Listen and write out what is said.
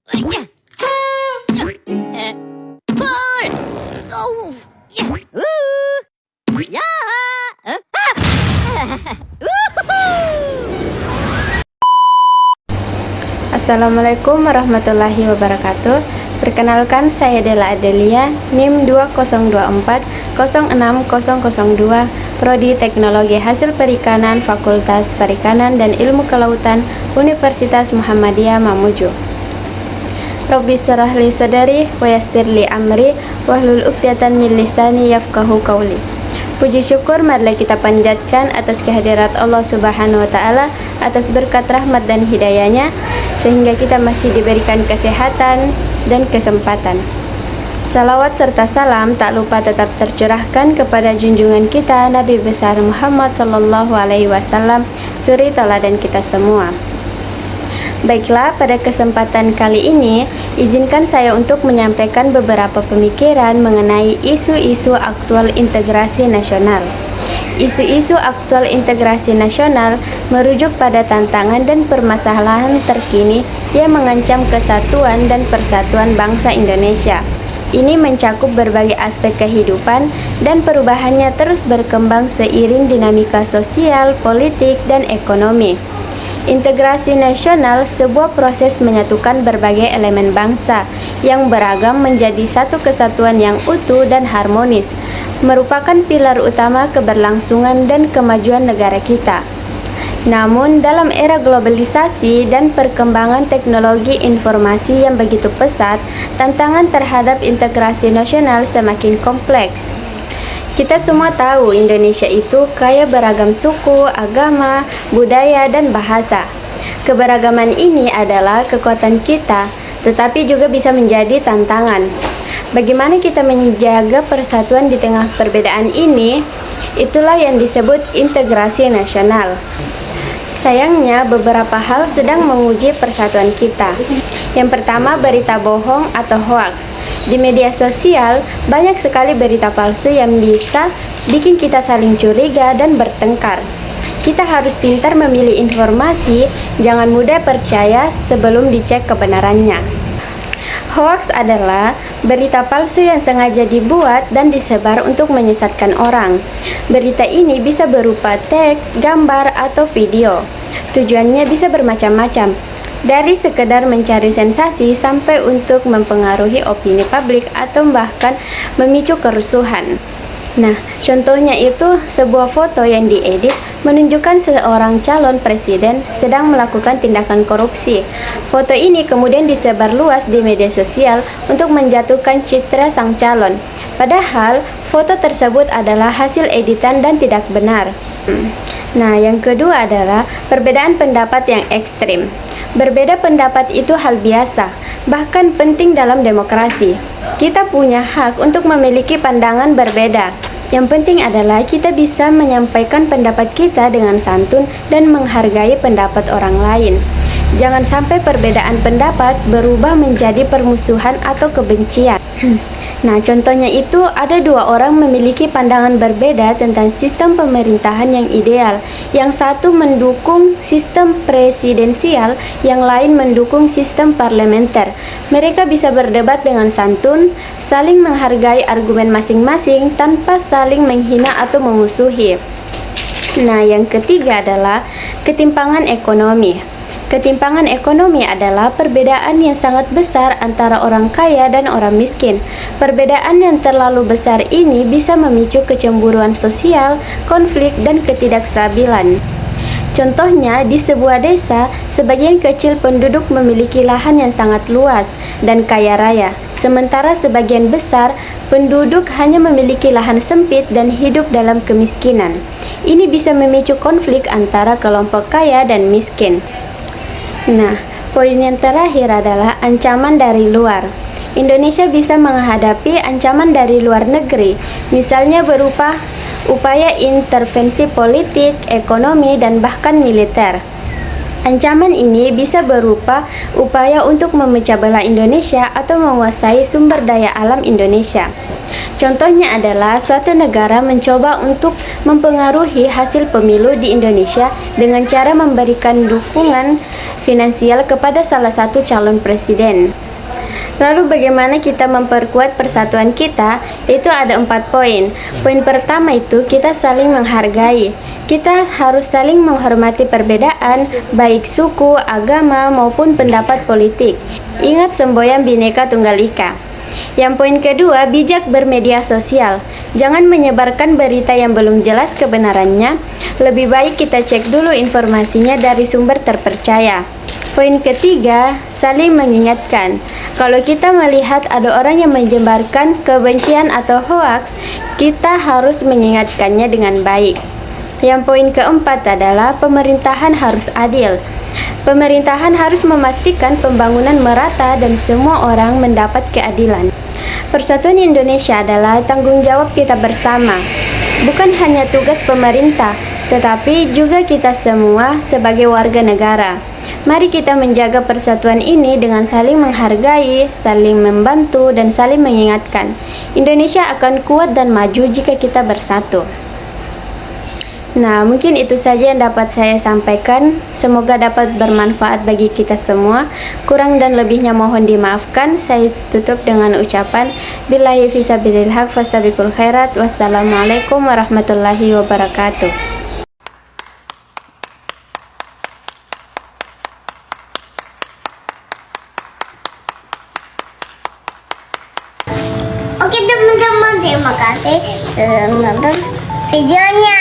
Pul! Oh! Ya! Assalamualaikum warahmatullahi wabarakatuh. Perkenalkan, saya Dela Adelia, NIM 202406002, Prodi Teknologi Hasil Perikanan, Fakultas Perikanan dan Ilmu Kelautan, Universitas Muhammadiyah Mamuju. Rabbi syrah li sadri wa yassir li amri wahlul 'uqdatam min lisani yafqahu qawli. Puji syukur marilah kita panjatkan atas kehadirat Allah Subhanahu wa taala, atas berkat rahmat dan hidayahnya sehingga kita masih diberikan kesehatan dan kesempatan. Salawat serta salam tak lupa tetap tercurahkan kepada junjungan kita Nabi besar Muhammad sallallahu alaihi wasallam, suri teladan kita semua. Baiklah, pada kesempatan kali ini, izinkan saya untuk menyampaikan beberapa pemikiran mengenai isu-isu aktual integrasi nasional. Isu-isu aktual integrasi nasional merujuk pada tantangan dan permasalahan terkini yang mengancam kesatuan dan persatuan bangsa Indonesia. Ini mencakup berbagai aspek kehidupan dan perubahannya terus berkembang seiring dinamika sosial, politik, dan ekonomi. Integrasi nasional sebuah proses menyatukan berbagai elemen bangsa yang beragam menjadi satu kesatuan yang utuh dan harmonis, merupakan pilar utama keberlangsungan dan kemajuan negara kita. Namun, dalam era globalisasi dan perkembangan teknologi informasi yang begitu pesat, tantangan terhadap integrasi nasional semakin kompleks. Kita semua tahu Indonesia itu kaya beragam suku, agama, budaya, dan bahasa. Keberagaman ini adalah kekuatan kita, tetapi juga bisa menjadi tantangan. Bagaimana kita menjaga persatuan di tengah perbedaan ini? Itulah yang disebut integrasi nasional. Sayangnya, beberapa hal sedang menguji persatuan kita. Yang pertama, berita bohong atau hoaks. Di media sosial, banyak sekali berita palsu yang bisa bikin kita saling curiga dan bertengkar. Kita harus pintar memilih informasi, jangan mudah percaya sebelum dicek kebenarannya. Hoaks adalah berita palsu yang sengaja dibuat dan disebar untuk menyesatkan orang. Berita ini bisa berupa teks, gambar, atau video. Tujuannya bisa bermacam-macam, dari sekedar mencari sensasi sampai untuk mempengaruhi opini publik atau bahkan memicu kerusuhan. Nah, contohnya itu sebuah foto yang diedit menunjukkan seorang calon presiden sedang melakukan tindakan korupsi. Foto ini kemudian disebar luas di media sosial untuk menjatuhkan citra sang calon. Padahal, foto tersebut adalah hasil editan dan tidak benar. Nah, yang kedua adalah perbedaan pendapat yang ekstrim. Berbeda pendapat itu hal biasa, bahkan penting dalam demokrasi. Kita punya hak untuk memiliki pandangan berbeda. Yang penting adalah kita bisa menyampaikan pendapat kita dengan santun dan menghargai pendapat orang lain. Jangan sampai perbedaan pendapat berubah menjadi permusuhan atau kebencian. Nah, contohnya itu ada dua orang memiliki pandangan berbeda tentang sistem pemerintahan yang ideal. Yang satu mendukung sistem presidensial, yang lain mendukung sistem parlementer. Mereka bisa berdebat dengan santun, saling menghargai argumen masing-masing tanpa saling menghina atau memusuhi. Nah, yang ketiga adalah ketimpangan ekonomi. Ketimpangan ekonomi adalah perbedaan yang sangat besar antara orang kaya dan orang miskin. Perbedaan yang terlalu besar ini bisa memicu kecemburuan sosial, konflik, dan ketidakstabilan. Contohnya, di sebuah desa, sebagian kecil penduduk memiliki lahan yang sangat luas dan kaya raya, sementara sebagian besar penduduk hanya memiliki lahan sempit dan hidup dalam kemiskinan. Ini bisa memicu konflik antara kelompok kaya dan miskin. Nah, poin yang terakhir adalah ancaman dari luar. Indonesia bisa menghadapi ancaman dari luar negeri, misalnya berupa upaya intervensi politik, ekonomi, dan bahkan militer. Ancaman ini bisa berupa upaya untuk memecah belah Indonesia atau menguasai sumber daya alam Indonesia. Contohnya adalah suatu negara mencoba untuk mempengaruhi hasil pemilu di Indonesia dengan cara memberikan dukungan finansial kepada salah satu calon presiden. Lalu bagaimana kita memperkuat persatuan kita? Itu ada 4 poin. Poin pertama itu kita saling menghargai. Kita harus saling menghormati perbedaan, baik suku, agama, maupun pendapat politik. Ingat semboyan Bhinneka Tunggal Ika. Yang poin kedua, bijak bermedia sosial. Jangan menyebarkan berita yang belum jelas kebenarannya. Lebih baik kita cek dulu informasinya dari sumber terpercaya. Poin ketiga, saling mengingatkan. Kalau kita melihat ada orang yang menyebarkan kebencian atau hoaks, kita harus mengingatkannya dengan baik. Yang poin keempat adalah pemerintahan harus adil. Pemerintahan harus memastikan pembangunan merata dan semua orang mendapat keadilan. Persatuan Indonesia adalah tanggung jawab kita bersama. Bukan hanya tugas pemerintah, tetapi juga kita semua sebagai warga negara. Mari kita menjaga persatuan ini dengan saling menghargai, saling membantu, dan saling mengingatkan. Indonesia akan kuat dan maju jika kita bersatu. Nah, mungkin itu saja yang dapat saya sampaikan. Semoga dapat bermanfaat bagi kita semua. Kurang dan lebihnya mohon dimaafkan. Saya tutup dengan ucapan billahi fisabilil haq fastabiqul khairat. Wassalamualaikum warahmatullahi wabarakatuh. Oke teman-teman, terima kasih sudah menonton videonya.